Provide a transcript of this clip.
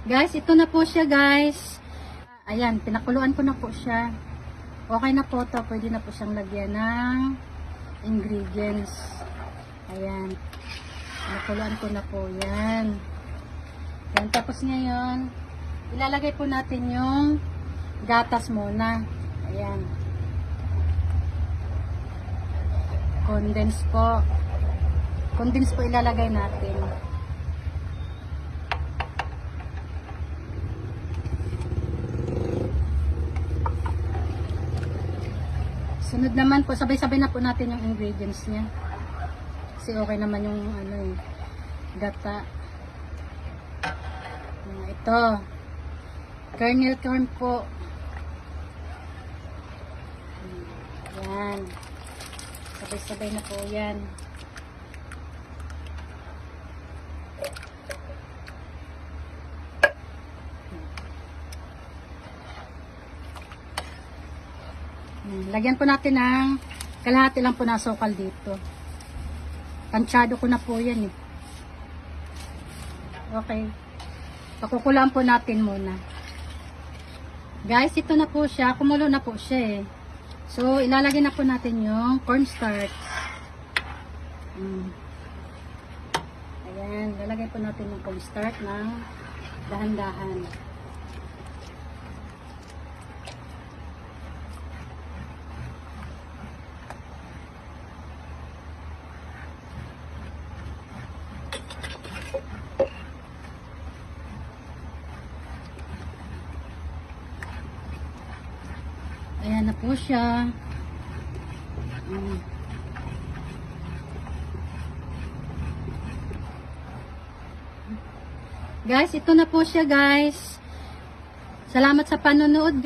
Guys, ito na po siya guys. Ayan, pinakuluan ko na po siya. Okay na po to. Pwede na po siyang lagyan ng ingredients. Ayan. Pinakuluan ko na po yan. Ayan, tapos ngayon, ilalagay po natin yung gatas muna. Ayan. Condense po. Condense po ilalagay natin. Sunod naman po, sabay-sabay na po natin yung ingredients niya. Kasi okay naman yung gata. Ito. Kernel corn po. Yan. Sabay-sabay na po yan. Lagyan po natin ng kalahati lang po na sukal dito. Tansyado ko na po yan eh. Okay. Pakukulaan po natin muna. Guys, ito na po siya. Kumulo na po siya eh. So, ilalagay na po natin yung cornstarch. Ayan. Lalagay po natin yung cornstarch ng dahan-dahan. Ayan na po siya. Guys, ito na po siya guys. Salamat sa panonood.